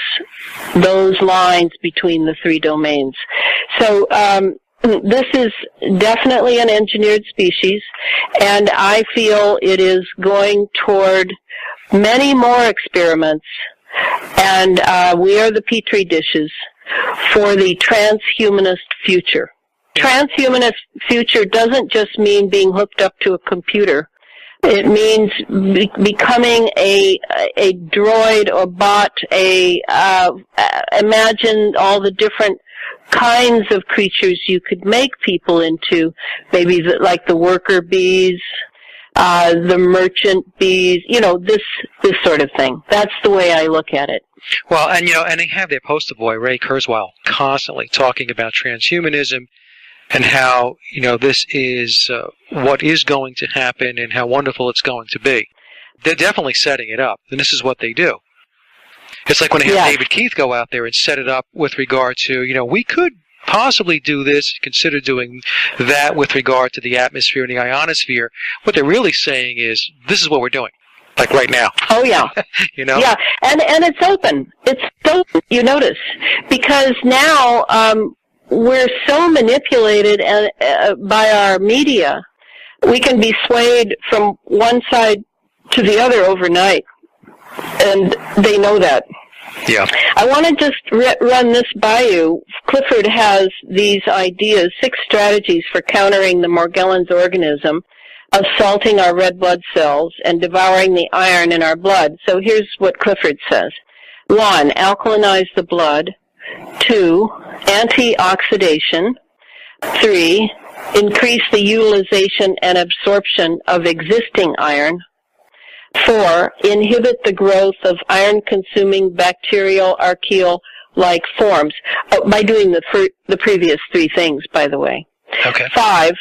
those lines between the 3 domains. So this is definitely an engineered species, and I feel it is going toward many more experiments, and we are the petri dishes for the transhumanist future. Transhumanist future doesn't just mean being hooked up to a computer. It means becoming a droid or bot, imagine all the different kinds of creatures you could make people into, maybe like the worker bees, the merchant bees, this sort of thing. That's the way I look at it. Well, and they have their poster boy, Ray Kurzweil, constantly talking about transhumanism and how, this is what is going to happen and how wonderful it's going to be. They're definitely setting it up, and this is what they do. It's like when they have David Keith go out there and set it up with regard to, we could possibly do this, consider doing that with regard to the atmosphere and the ionosphere. What they're really saying is, this is what we're doing, like right now. Oh, yeah. Yeah, and it's open. It's open, you notice, because now we're so manipulated by our media, we can be swayed from one side to the other overnight, and they know that. Yeah. I want to just run this by you. Clifford has these ideas, 6 strategies for countering the Morgellons organism, assaulting our red blood cells, and devouring the iron in our blood. So here's what Clifford says. 1, alkalinize the blood. 2, antioxidation. 3, increase the utilization and absorption of existing iron. 4, inhibit the growth of iron-consuming bacterial archaeal-like forms, by doing the previous 3 things, by the way. Okay. 5,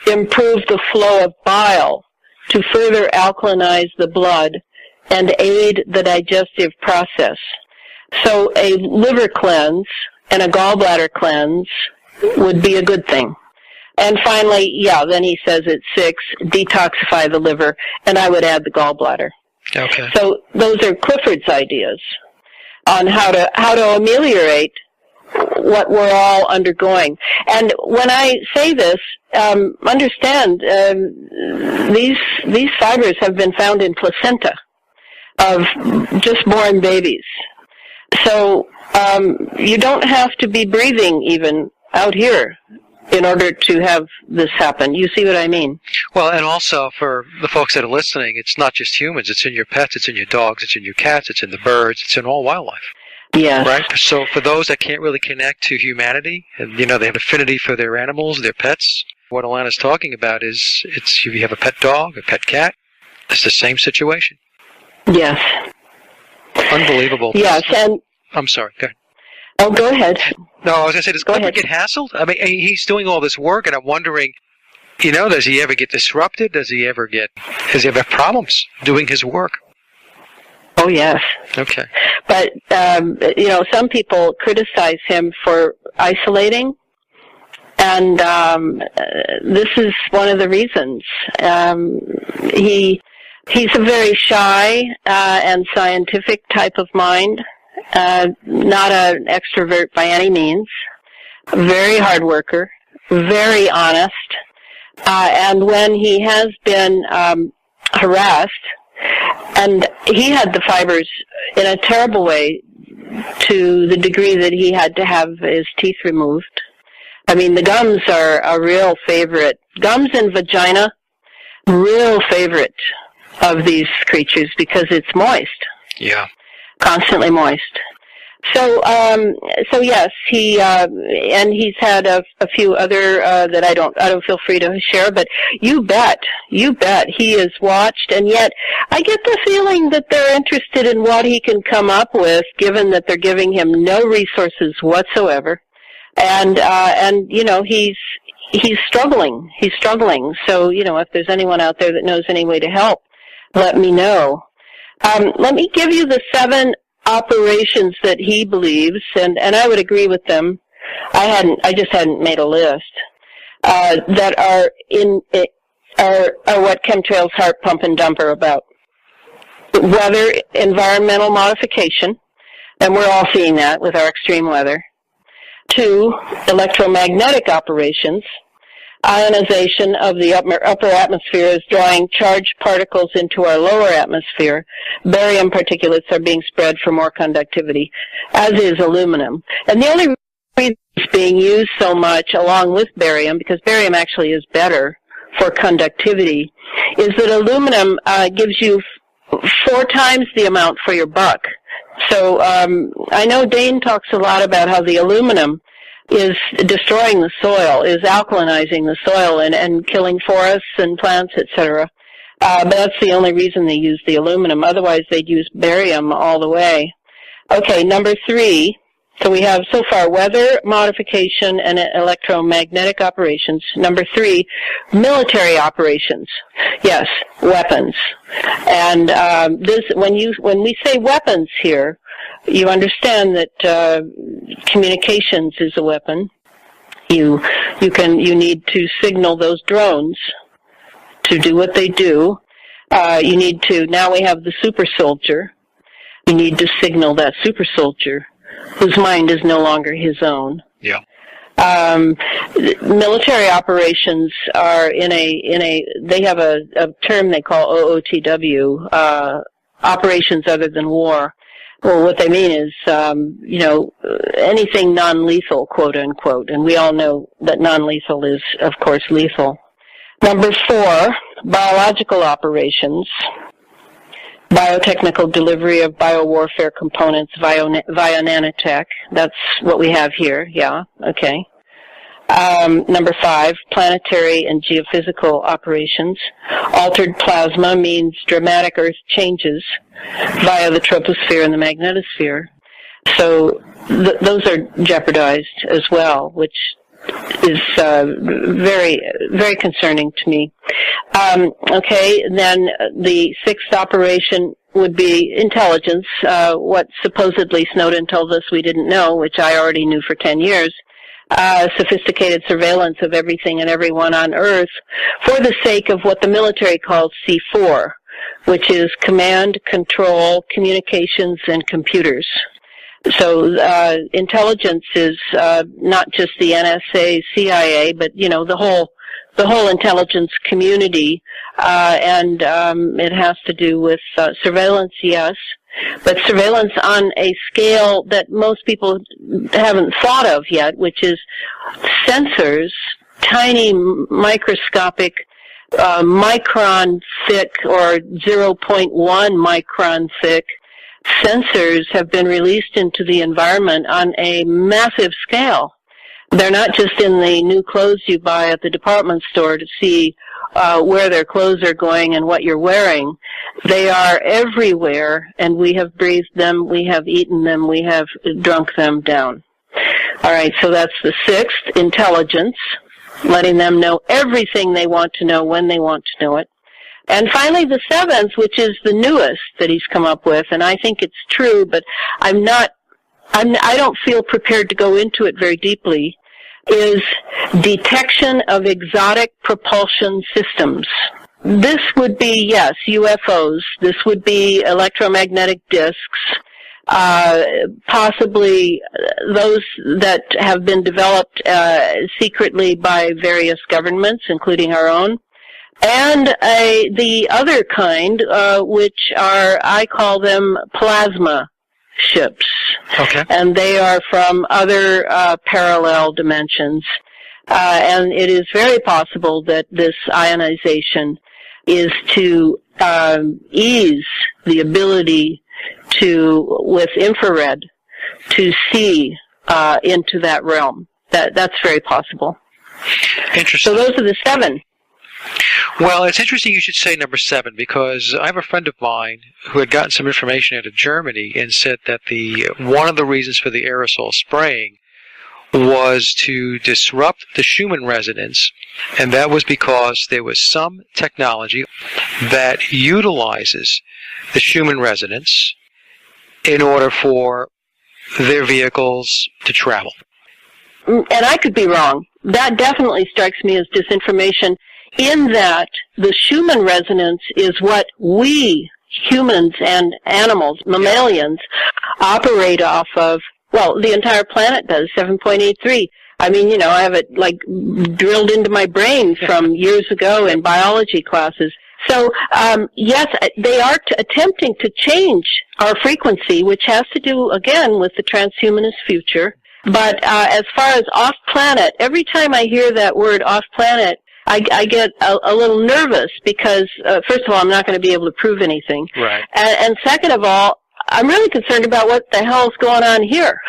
improve the flow of bile to further alkalinize the blood and aid the digestive process. So a liver cleanse and a gallbladder cleanse would be a good thing. And finally, then he says at 6, detoxify the liver, and I would add the gallbladder. Okay. So those are Clifford's ideas on how to ameliorate what we're all undergoing. And when I say this, understand these fibers have been found in placenta of just born babies. So you don't have to be breathing even out here in order to have this happen. You see what I mean? Well, and also for the folks that are listening, it's not just humans. It's in your pets, it's in your dogs, it's in your cats, it's in the birds, it's in all wildlife. Yes. Right? So for those that can't really connect to humanity, and they have affinity for their animals, their pets, what Elana's talking about is, if you have a pet dog, a pet cat, it's the same situation. Yes. Unbelievable. Yes, and... I'm sorry, go ahead. Oh, go ahead. No, I was going to say, does Clifford get hassled? I mean, he's doing all this work, and I'm wondering, does he ever get disrupted? Does he ever have problems doing his work? Oh, yes. Okay. But, some people criticize him for isolating, and this is one of the reasons. He's a very shy and scientific type of mind. Not an extrovert by any means, very hard worker, very honest, and when he has been harassed, and he had the fibers in a terrible way to the degree that he had to have his teeth removed. I mean, the gums are a real favorite. Gums and vagina, real favorite of these creatures because it's moist. Yeah. Constantly moist. So yes, and he's had a few other that I don't feel free to share, but you bet he is watched, and yet I get the feeling that they're interested in what he can come up with, given that they're giving him no resources whatsoever, and he's struggling. He's struggling. So if there's anyone out there that knows any way to help, let me know. Let me give you the 7 operations that he believes, and I would agree with them. I just hadn't made a list, that are what Chemtrails Heart Pump and Dump are about. Weather, environmental modification, and we're all seeing that with our extreme weather. 2, electromagnetic operations. Ionization of the upper atmosphere is drawing charged particles into our lower atmosphere. Barium particulates are being spread for more conductivity, as is aluminum. And the only reason it's being used so much along with barium, because barium actually is better for conductivity, is that aluminum gives you 4 times the amount for your buck. So I know Dane talks a lot about how the aluminum is destroying the soil, is alkalinizing the soil and killing forests and plants, etc. But that's the only reason they use the aluminum. Otherwise, they'd use barium all the way. Okay, number 3. So we have so far weather modification and electromagnetic operations. Number 3, military operations. Yes, weapons. And when we say weapons here, you understand that communications is a weapon. You need to signal those drones to do what they do. You need to, now we have the super soldier. You need to signal that super soldier whose mind is no longer his own. Yeah. Military operations are they have a term they call OOTW, operations other than war. Well, what they mean is, anything non-lethal, quote unquote, and we all know that non-lethal is, of course, lethal. Number 4, biological operations, biotechnical delivery of biowarfare components via nanotech. That's what we have here, yeah, okay. Number 5, planetary and geophysical operations. Altered plasma means dramatic Earth changes via the troposphere and the magnetosphere. So those are jeopardized as well, which is very, very concerning to me. Okay, then the 6th operation would be intelligence, what supposedly Snowden told us we didn't know, which I already knew for 10 years. Sophisticated surveillance of everything and everyone on Earth for the sake of what the military calls C4, which is command, control, communications, and computers. So intelligence is not just the NSA, CIA, but the whole intelligence community, and it has to do with surveillance, yes, but surveillance on a scale that most people haven't thought of yet, which is sensors, tiny microscopic micron thick or 0.1 micron thick sensors have been released into the environment on a massive scale. They're not just in the new clothes you buy at the department store to see where their clothes are going and what you're wearing. They are everywhere, and we have breathed them, we have eaten them, we have drunk them down. All right, so that's the 6th, intelligence, letting them know everything they want to know when they want to know it. And finally, the 7th, which is the newest that he's come up with, and I think it's true, but I don't feel prepared to go into it very deeply, is detection of exotic propulsion systems. This would be, yes, UFOs. This would be electromagnetic disks, possibly those that have been developed secretly by various governments, including our own, and the other kind, which are, I call them plasma ships. Okay. And they are from other parallel dimensions. And it is very possible that this ionization is to ease the ability to, with infrared, to see into that realm. That's very possible. Interesting. So those are the 7. Well, it's interesting you should say number 7, because I have a friend of mine who had gotten some information out of Germany and said that one of the reasons for the aerosol spraying was to disrupt the Schumann resonance, and that was because there was some technology that utilizes the Schumann resonance in order for their vehicles to travel. And I could be wrong. That definitely strikes me as disinformation, in that the Schumann resonance is what we, humans and animals, mammalians, operate off of. Well, the entire planet does, 7.83. I mean, I have it like drilled into my brain from years ago in biology classes. So, yes, they are attempting to change our frequency, which has to do, again, with the transhumanist future. But as far as off-planet, every time I hear that word off-planet, I get a little nervous because, first of all, I'm not going to be able to prove anything. Right. And second of all, I'm really concerned about what the hell's going on here.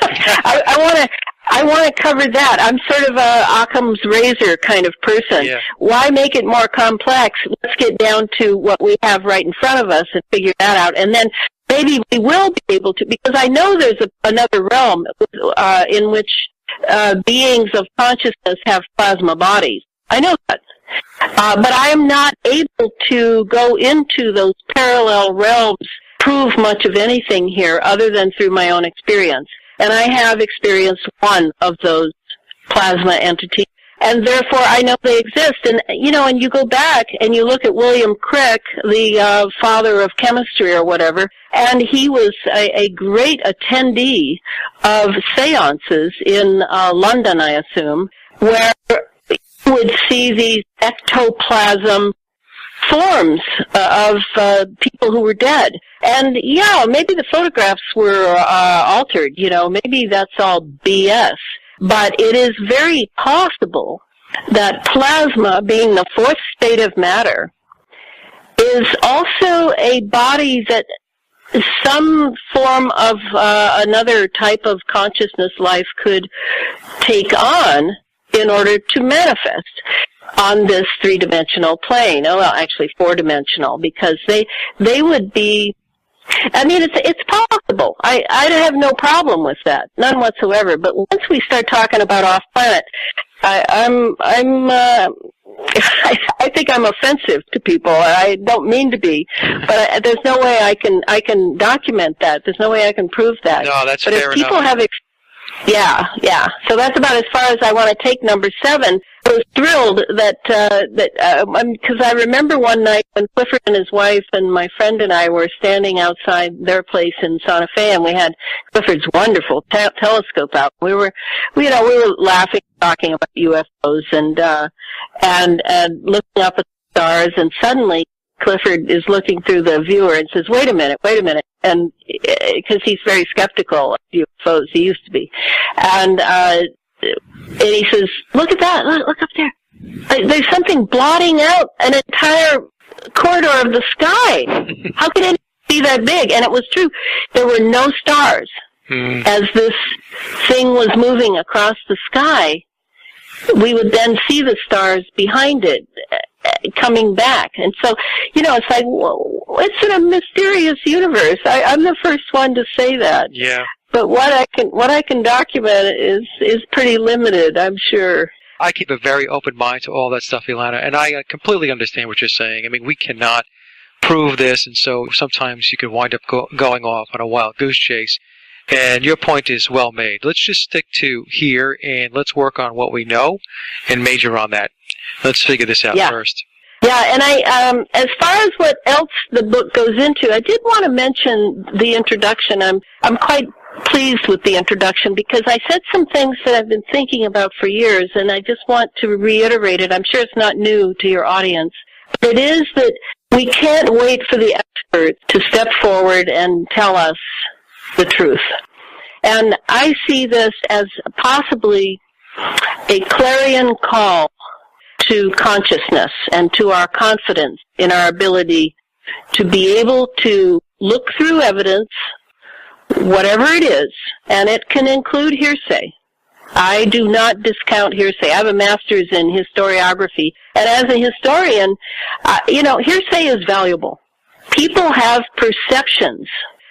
I want to cover that. I'm sort of a Occam's razor kind of person. Yeah. Why make it more complex? Let's get down to what we have right in front of us and figure that out. And then maybe we will be able to, because I know there's another realm in which beings of consciousness have plasma bodies. I know that. But I am not able to go into those parallel realms, prove much of anything here other than through my own experience. And I have experienced one of those plasma entities. and therefore I know they exist. And, and you go back and you look at William Crick, the father of chemistry or whatever, and he was a great attendee of seances in London, I assume, where you would see these ectoplasm forms of people who were dead. And, maybe the photographs were altered, maybe that's all BS. But it is very possible that plasma, being the fourth state of matter, is also a body that some form of another type of consciousness life could take on in order to manifest on this three-dimensional plane. Oh, well, actually four-dimensional, because they would be, it's possible. I have no problem with that, none whatsoever. But once we start talking about off-planet, I think I'm offensive to people. I don't mean to be, but there's no way I can document that. There's no way I can prove that. No, that's but fair if people enough. have, yeah. So that's about as far as I want to take number 7. I was thrilled that because I remember one night when Clifford and his wife and my friend and I were standing outside their place in Santa Fe, and we had Clifford's wonderful telescope out. We were laughing, talking about UFOs, and looking up at the stars, and suddenly Clifford is looking through the viewer and says, "Wait a minute," and because he's very skeptical of UFOs, he used to be, and he says, "Look at that! Look up there! There's something blotting out an entire corridor of the sky. How could it be that big?" And it was true. There were no stars. As this thing was moving across the sky, we would then see the stars behind it coming back. And so, it's like, whoa, it's in a mysterious universe. I'm the first one to say that. Yeah. But what I can document is pretty limited, I'm sure. I keep a very open mind to all that stuff, Elana, and I completely understand what you're saying. I mean, we cannot prove this, and so sometimes you could wind up going off on a wild goose chase. And your point is well made. Let's just stick to here, and let's work on what we know and major on that. Let's figure this out first. Yeah, and I, as far as what else the book goes into, I did want to mention the introduction. I'm quite pleased with the introduction because I said some things that I've been thinking about for years, and I just want to reiterate it. I'm sure it's not new to your audience. But it is that we can't wait for the expert to step forward and tell us the truth. And I see this as possibly a clarion call to consciousness and to our confidence in our ability to be able to look through evidence, whatever it is, and it can include hearsay. I do not discount hearsay. I have a master's in historiography, and as a historian, hearsay is valuable. People have perceptions,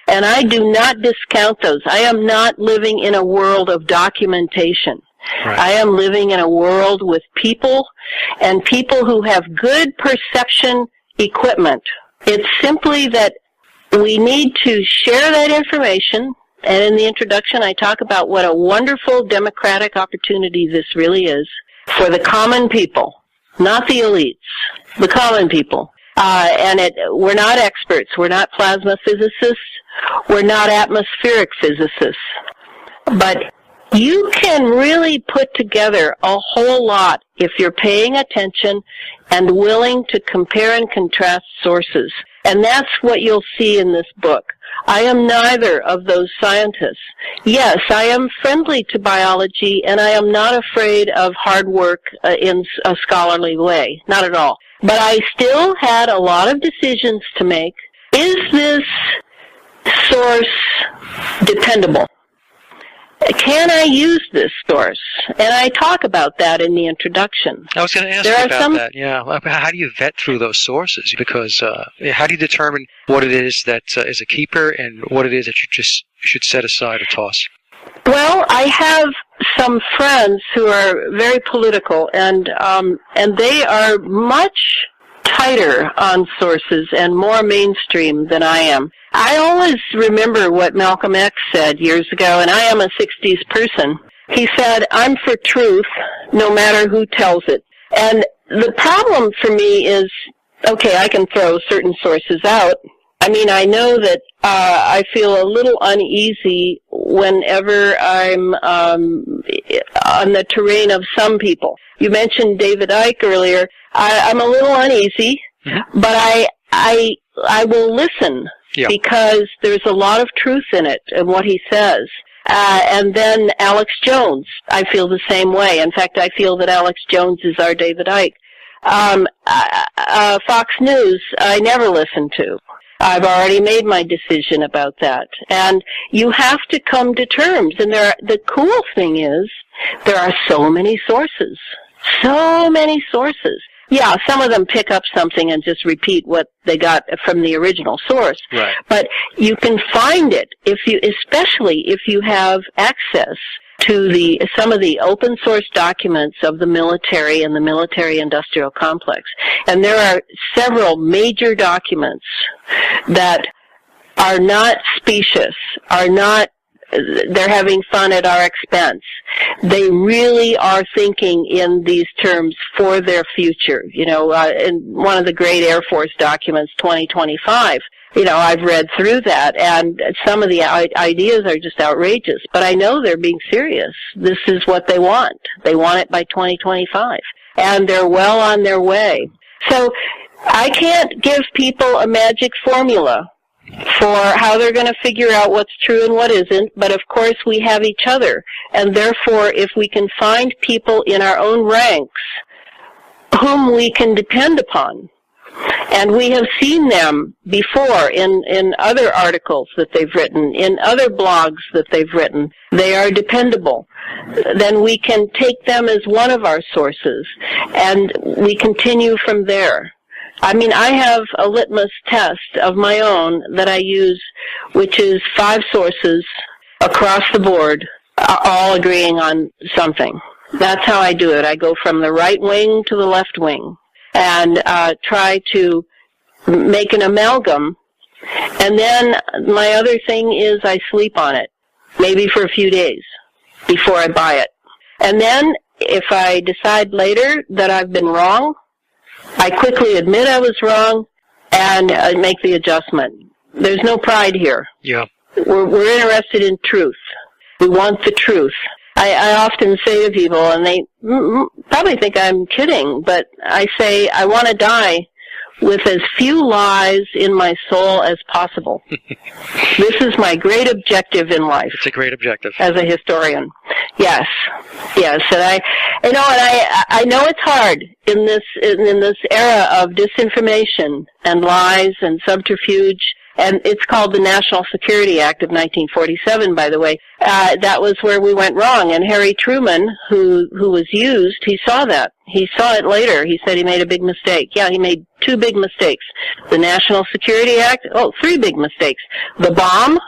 and I do not discount those. I am not living in a world of documentation. Right. I am living in a world with people, and people who have good perception equipment. It's simply that we need to share that information, and in the introduction I talk about what a wonderful democratic opportunity this really is for the common people, not the elites, the common people. We're not experts. We're not plasma physicists. We're not atmospheric physicists. But you can really put together a whole lot if you're paying attention and willing to compare and contrast sources. And that's what you'll see in this book. I am neither of those scientists. Yes, I am friendly to biology, and I am not afraid of hard work in a scholarly way. Not at all. But I still had a lot of decisions to make. Is this source dependable? Can I use this source? And I talk about that in the introduction. I was going to ask you about that. Yeah, how do you vet through those sources? Because how do you determine what it is that is a keeper and what it is that you just should set aside or toss? Well, I have some friends who are very political, and they are much tighter on sources and more mainstream than I am. I always remember what Malcolm X said years ago, and I am a 60s person. He said, "I'm for truth, no matter who tells it." And the problem for me is, okay, I can throw certain sources out. I mean, I know that I feel a little uneasy whenever I'm on the terrain of some people. You mentioned David Icke earlier. I'm a little uneasy, but I will listen because there's a lot of truth in it and what he says. And then Alex Jones, I feel the same way. In fact, I feel that Alex Jones is our David Icke. Fox News, I never listen to. I've already made my decision about that. And you have to come to terms. And the cool thing is, there are so many sources. So many sources. Yeah, some of them pick up something and just repeat what they got from the original source. Right. But you can find it especially if you have access to some of the open source documents of the military and the military-industrial complex. And there are several major documents that are not specious, they're having fun at our expense. They really are thinking in these terms for their future. You know, in one of the great Air Force documents, 2025, I've read through that, and some of the ideas are just outrageous. But I know they're being serious. This is what they want. They want it by 2025. And they're well on their way. So I can't give people a magic formula for how they're going to figure out what's true and what isn't, but of course we have each other. And therefore, if we can find people in our own ranks whom we can depend upon, and we have seen them before in other articles that they've written, in other blogs that they've written, they are dependable, then we can take them as one of our sources, and we continue from there. I mean, I have a litmus test of my own that I use, which is 5 sources across the board, all agreeing on something. That's how I do it. I go from the right wing to the left wing and try to make an amalgam. And then my other thing is I sleep on it, maybe for a few days before I buy it. And then if I decide later that I've been wrong, I quickly admit I was wrong and make the adjustment. There's no pride here. Yeah. We're interested in truth. We want the truth. I often say to people, and they probably think I'm kidding, but I say I want to die with as few lies in my soul as possible. This is my great objective in life. It's a great objective. As a historian. Yes. And I know it's hard in this era of disinformation and lies and subterfuge. And it's called the National Security Act of 1947, by the way. That was where we went wrong. And Harry Truman, who was used, he saw that. He saw it later. He said he made a big mistake. Yeah, he made 2 big mistakes. The National Security Act, 3 big mistakes. The bomb,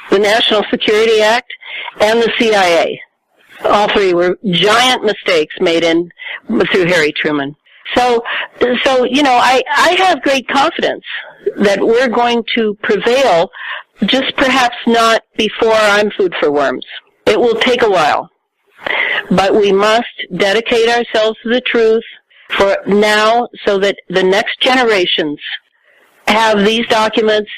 the National Security Act, and the CIA. All 3 were giant mistakes made through Harry Truman. So I have great confidence that we're going to prevail, just perhaps not before I'm food for worms. It will take a while. But we must dedicate ourselves to the truth for now so that the next generations have these documents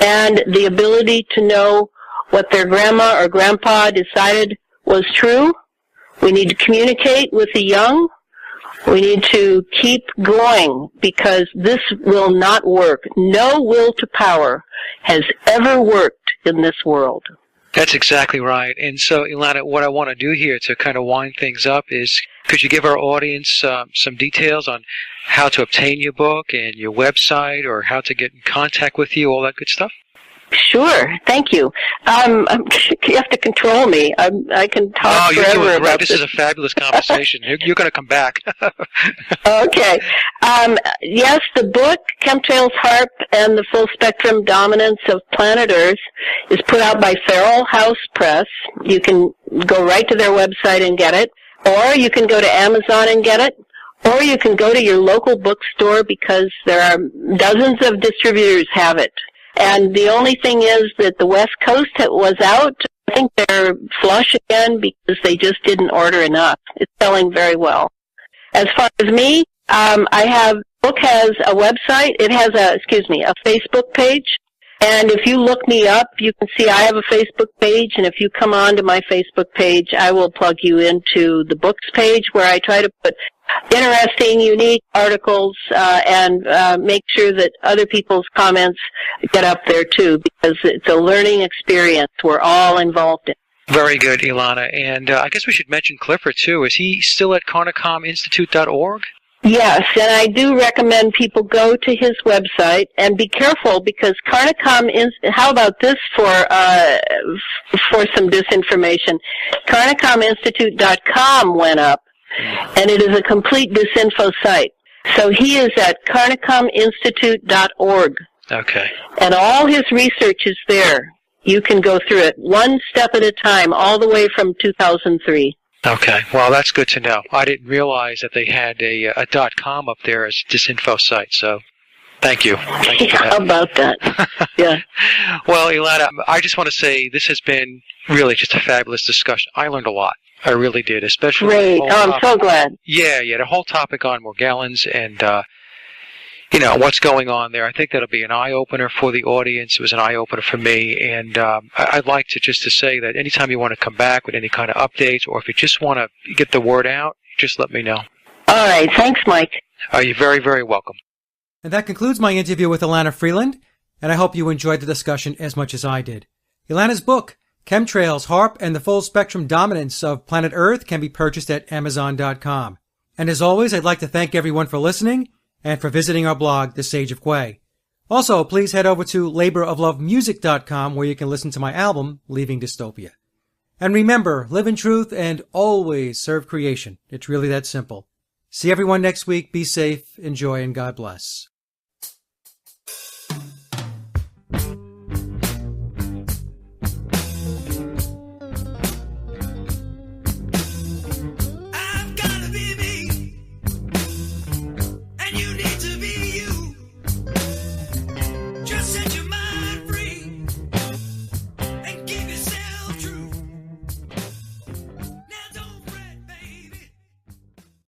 and the ability to know what their grandma or grandpa decided was true. We need to communicate with the young. We need to keep going because this will not work. No will to power has ever worked in this world. That's exactly right. And so, Elana, what I want to do here to kind of wind things up is, could you give our audience some details on how to obtain your book and your website, or how to get in contact with you, all that good stuff? Sure, thank you. You have to control me. I can talk forever about this. This is a fabulous conversation. You're going to come back. Okay. Yes, the book, Chemtrails, HAARP, and the Full Spectrum Dominance of Planet Earth, is put out by Feral House Press. You can go right to their website and get it, or you can go to Amazon and get it, or you can go to your local bookstore because there are dozens of distributors have it. And the only thing is that the West Coast was out think they're flush again because they just didn't order enough. It's selling very well. As far as me, book has a website. It has a Facebook page. And if you look me up, you can see I have a Facebook page. And if you come on to my Facebook page, I will plug you into the books page where I try to put interesting, unique articles and make sure that other people's comments get up there too, because it's a learning experience we're all involved in. Very good, Elana. And I guess we should mention Clifford, too. Is he still at carnicominstitute.org? Yes, and I do recommend people go to his website and be careful because how about this for some disinformation? Carnicominstitute.com went up, and it is a complete disinfo site. So he is at carnicominstitute.org. Okay. And all his research is there. You can go through it one step at a time, all the way from 2003. Okay. Well, that's good to know. I didn't realize that they had a .com up there as a disinfo site, so thank you. Thank you for that. How about that? Yeah. Well, Elana, I just want to say this has been really just a fabulous discussion. I learned a lot. I really did, especially... Great. I'm so glad. Yeah, the whole topic on Morgellons and... what's going on there. I think that'll be an eye-opener for the audience. It was an eye-opener for me. And I'd like to say that anytime you want to come back with any kind of updates or if you just want to get the word out, just let me know. All right. Thanks, Mike. You're very, very welcome. And that concludes my interview with Elana Freeland, and I hope you enjoyed the discussion as much as I did. Elana's book, Chemtrails, HAARP, and the Full Spectrum Dominance of Planet Earth can be purchased at Amazon.com. And as always, I'd like to thank everyone for listening and for visiting our blog, The Sage of Quay. Also, please head over to laboroflovemusic.com where you can listen to my album, Leaving Dystopia. And remember, live in truth and always serve creation. It's really that simple. See everyone next week. Be safe, enjoy, and God bless.